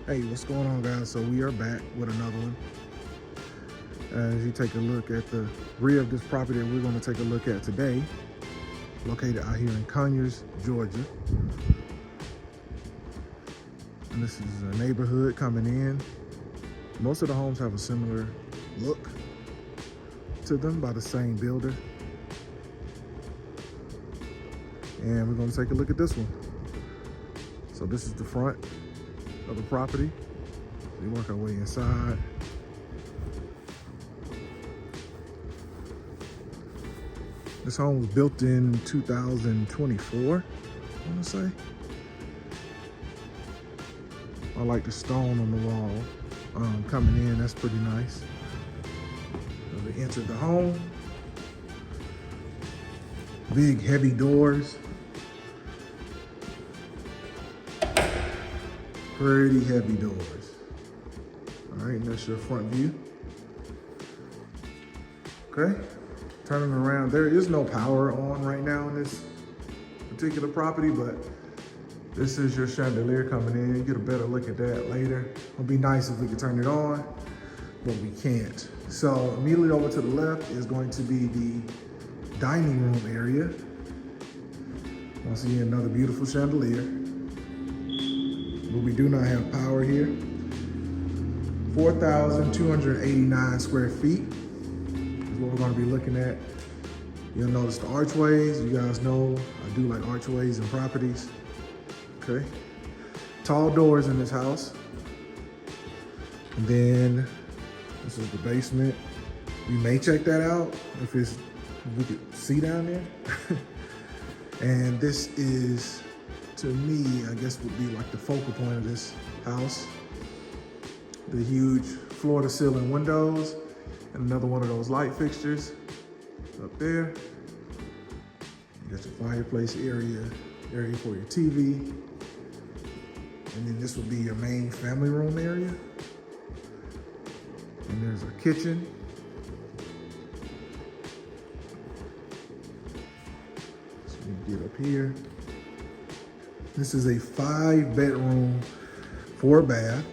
Hey, what's going on, guys? So we are back with another one. As you take a look at the rear of this property that we're going to take a look at today, located out here in Conyers, Georgia. And this is a neighborhood coming in. Most of the homes have a similar look to them by the same builder. And we're going to take a look at this one. So this is the front of the property. We work our way inside. This home was built in 2024, I want to say. I like the stone on the wall coming in. That's pretty nice. So we entered the home. Big, heavy doors. Pretty heavy doors. All right, and that's your front view. Okay, turning around. There is no power on right now in this particular property, but this is your chandelier coming in. You get a better look at that later. It'd be nice if we could turn it on, but we can't. So immediately over to the left is going to be the dining room area. Once again, another beautiful chandelier. But we do not have power here. 4,289 square feet is what we're going to be looking at. You'll notice the archways. You guys know I do like archways and properties. Okay. Tall doors in this house. And then this is the basement. We may check that out if we could see down there. And this is, to me, I guess would be like the focal point of this house. The huge floor-to-ceiling windows and another one of those light fixtures up there. You got your fireplace area for your TV. And then this would be your main family room area. And there's our kitchen. So you get up here. This is a 5-bedroom, 4-bath.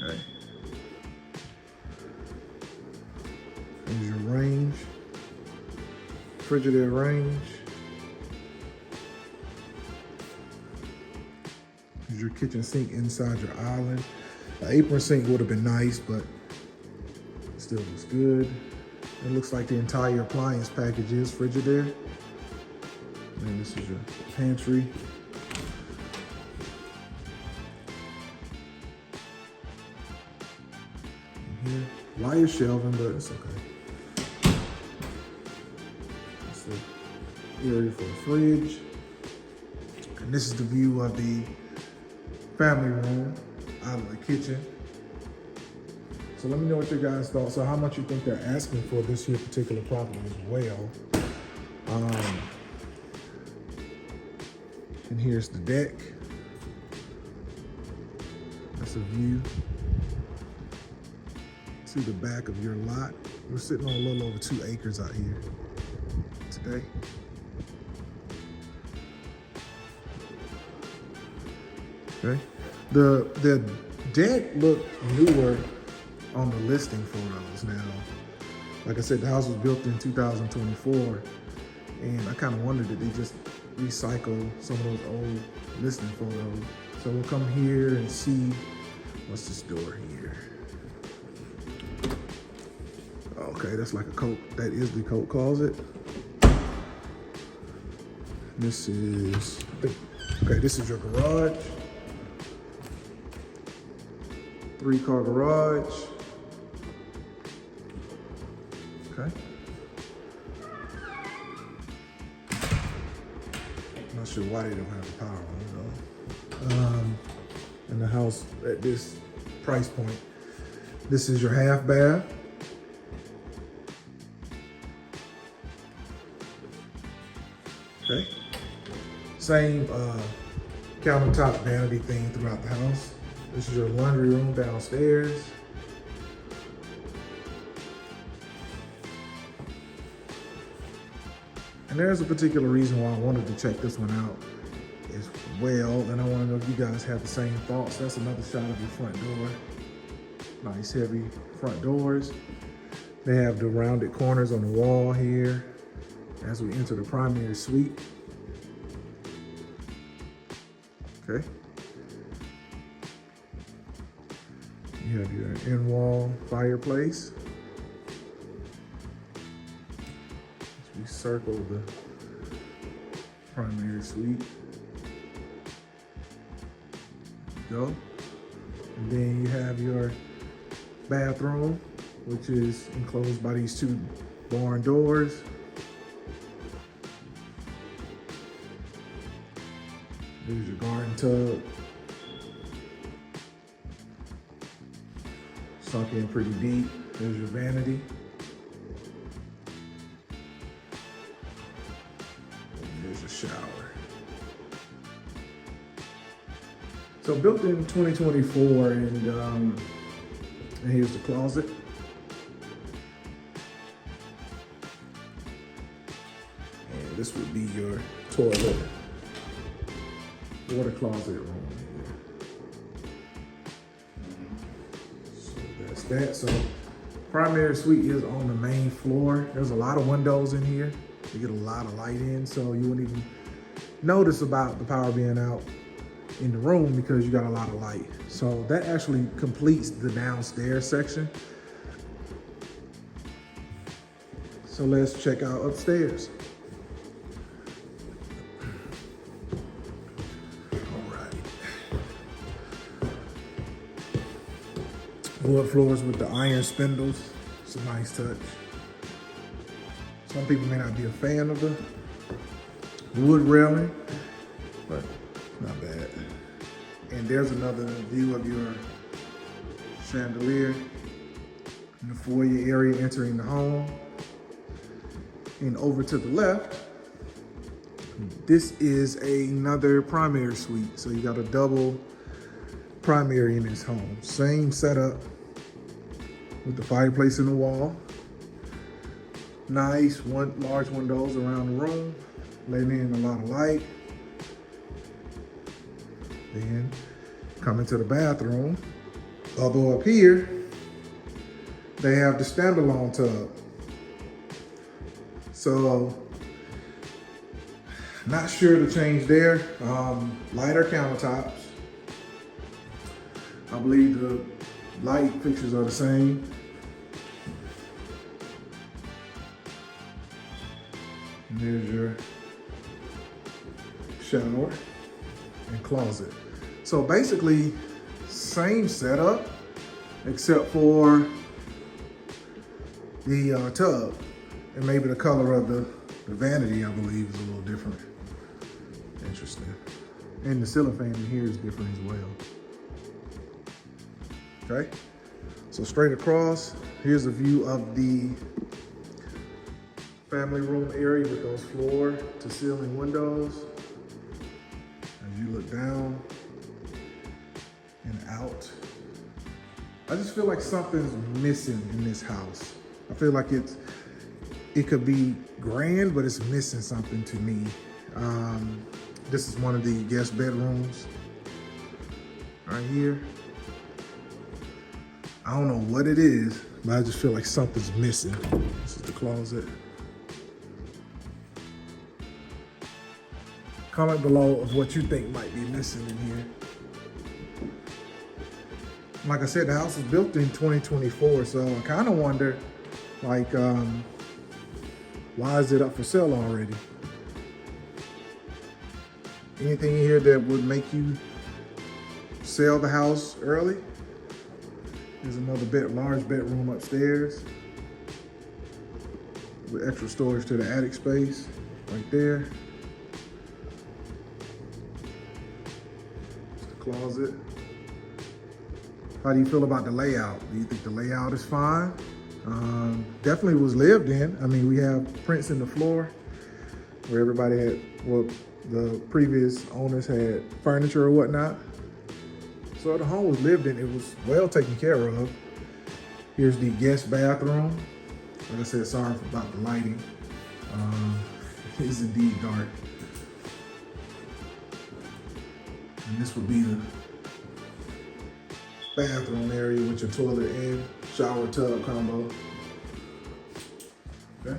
Okay. There's your range, Frigidaire range. There's your kitchen sink inside your island. An apron sink would have been nice, but it still looks good. It looks like the entire appliance package is Frigidaire. And this is your pantry. And here, wire shelving, but it's okay. That's the area for the fridge. And this is the view of the family room out of the kitchen. So let me know what your guys thought. So how much you think they're asking for this here particular property as well. And here's the deck. That's a view to the back of your lot. We're sitting on a little over 2 acres out here today. Okay. The deck looked newer on the listing photos now. Like I said, the house was built in 2024, and I kind of wondered did they just recycle some of those old listing photos. So we'll come here and see what's this door here. Okay, that's like a coat. That is the coat closet. This is, okay, this is your garage. 3-car garage. Okay. Not sure why they don't have the power on though. And the house at this price point. This is your half bath. Okay. Same countertop vanity thing throughout the house. This is your laundry room downstairs. And there's a particular reason why I wanted to check this one out. as well. And I want to know if you guys have the same thoughts. That's another shot of your front door. Nice heavy front doors. They have the rounded corners on the wall here as we enter the primary suite. Okay. You have your in-wall fireplace. As we circle the primary suite. Go. And then you have your bathroom, which is enclosed by these two barn doors. There's your garden tub. Sunk in pretty deep. There's your vanity. And there's a shower. So built in 2024, and here's the closet. And this would be your toilet, water closet room here. So that's that. So primary suite is on the main floor. There's a lot of windows in here. You get a lot of light in, so you wouldn't even notice about the power being out in the room because you got a lot of light. So that actually completes the downstairs section. So let's check out upstairs. All right. Wood floors with the iron spindles. It's a nice touch. Some people may not be a fan of the wood railing, but not bad. And there's another view of your chandelier in the foyer area entering the home. And over to the left, this is another primary suite. So you got a double primary in this home. Same setup with the fireplace in the wall. Nice large windows around the room, letting in a lot of light. Then come into the bathroom. Although up here, they have the standalone tub. So, not sure to change there. Lighter countertops. I believe the light fixtures are the same. And there's your shower and closet. So basically, same setup, except for the tub. And maybe the color of the vanity, I believe, is a little different. Interesting. And the ceiling fan in here is different as well. Okay, so straight across, here's a view of the family room area with those floor to ceiling windows. As you look down and out, I just feel like something's missing in this house. I feel like it could be grand, but it's missing something to me. This is one of the guest bedrooms right here. I don't know what it is, but I just feel like something's missing. This is the closet. Comment below of what you think might be missing in here. Like I said, the house was built in 2024, so I kind of wonder, like, why is it up for sale already? Anything in here that would make you sell the house early? There's another large bedroom upstairs with extra storage to the attic space right there. It's the closet. How do you feel about the layout? Do you think the layout is fine? Definitely was lived in. I mean, we have prints in the floor where everybody had, well, the previous owners had furniture or whatnot. So the home was lived in. It was well taken care of. Here's the guest bathroom. Like I said, sorry about the lighting. It is indeed dark. And this would be the bathroom area with your toilet and shower tub combo. Okay.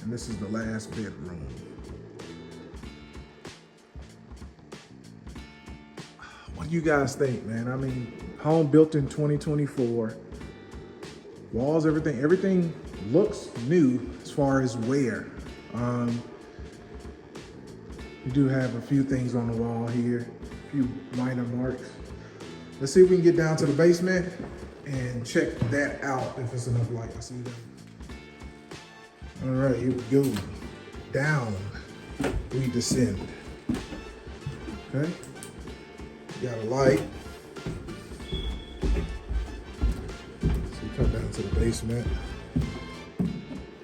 And this is the last bedroom. What do you guys think, man? I mean, home built in 2024. Walls, everything looks new as far as wear. You do have a few things on the wall here, a few minor marks. Let's see if we can get down to the basement and check that out if it's enough light. I see that. All right, here we go. Down we descend. Okay, got a light. So we come down to the basement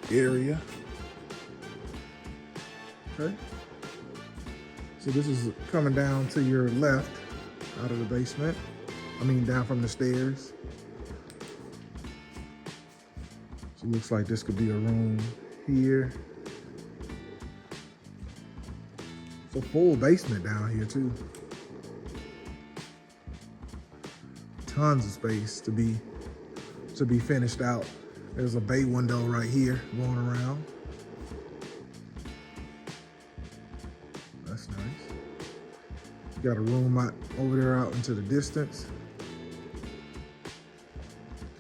area. Okay. So this is coming down to your left out of the basement. I mean, down from the stairs. So it looks like this could be a room here. It's a full basement down here too. Tons of space to be finished out. There's a bay window right here going around. That's nice. You got a room out over there out into the distance.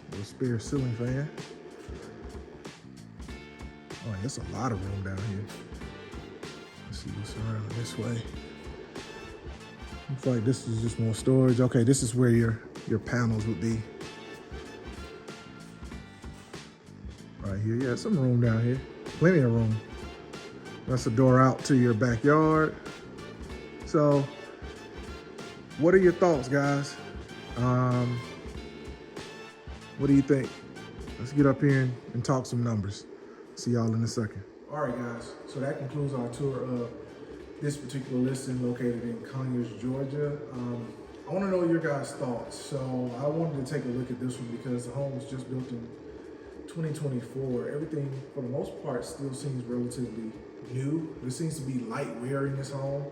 A little spare ceiling fan. Oh, there's a lot of room down here. Let's see what's around this way. Looks like this is just more storage. Okay, this is where your panels would be. Right here, yeah, some room down here. Plenty of room. That's a door out to your backyard. So, what are your thoughts, guys? What do you think? Let's get up here and talk some numbers. See y'all in a second. All right, guys. So that concludes our tour of this particular listing located in Conyers, Georgia. I want to know your guys' thoughts. So I wanted to take a look at this one because the home was just built in 2024. Everything, for the most part, still seems relatively new. There seems to be light wear in this home.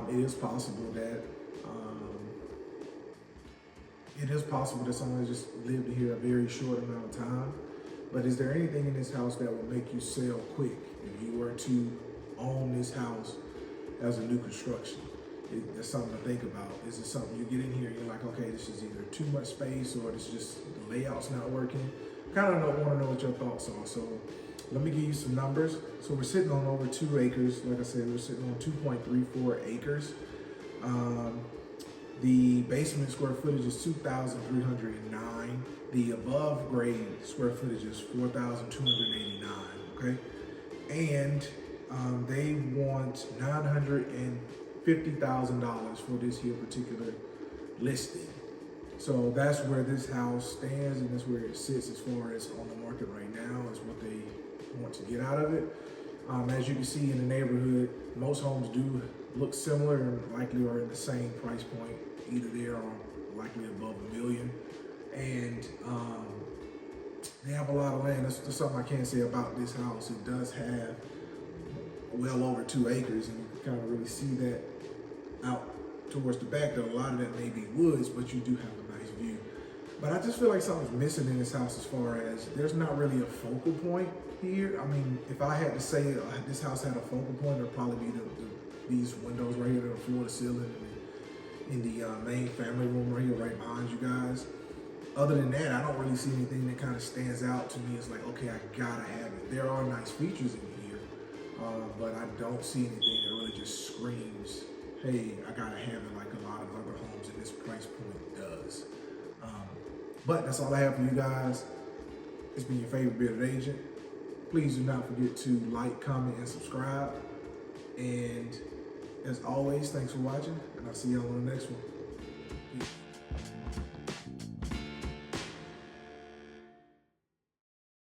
It is possible that someone just lived here a very short amount of time. But is there anything in this house that would make you sell quick if you were to own this house as a new construction? That's something to think about. Is it something you get in here and you're like, okay, this is either too much space or it's just the layout's not working? Kind of want to know what your thoughts are. So let me give you some numbers. So we're sitting on over 2 acres. Like I said, we're sitting on 2.34 acres. The basement square footage is 2,309. The above grade square footage is 4,289, okay? And they want $950,000 for this here particular listing. So that's where this house stands and that's where it sits as far as on the market right now is what they want to get out of it. As you can see in the neighborhood, most homes do look similar and likely are in the same price point, either there or likely above $1 million. And they have a lot of land. That's something I can say about this house. It does have well over 2 acres, and you can kind of really see that out towards the back. That a lot of that may be woods, but you do have a nice view. But I just feel like something's missing in this house as far as there's not really a focal point here. I mean, if I had to say this house had a focal point, it'd probably be these windows right here that are floor to ceiling in the main family room right here, right behind you guys. Other than that, I don't really see anything that kind of stands out to me. It's like, okay, I gotta have it. There are nice features in here, but I don't see anything that really just screams, hey, I gotta have it like a lot of other homes in this price point does. But that's all I have for you guys. It's been your favorite bearded agent. Please do not forget to like, comment, and subscribe. And as always, thanks for watching, and I'll see y'all on the next one.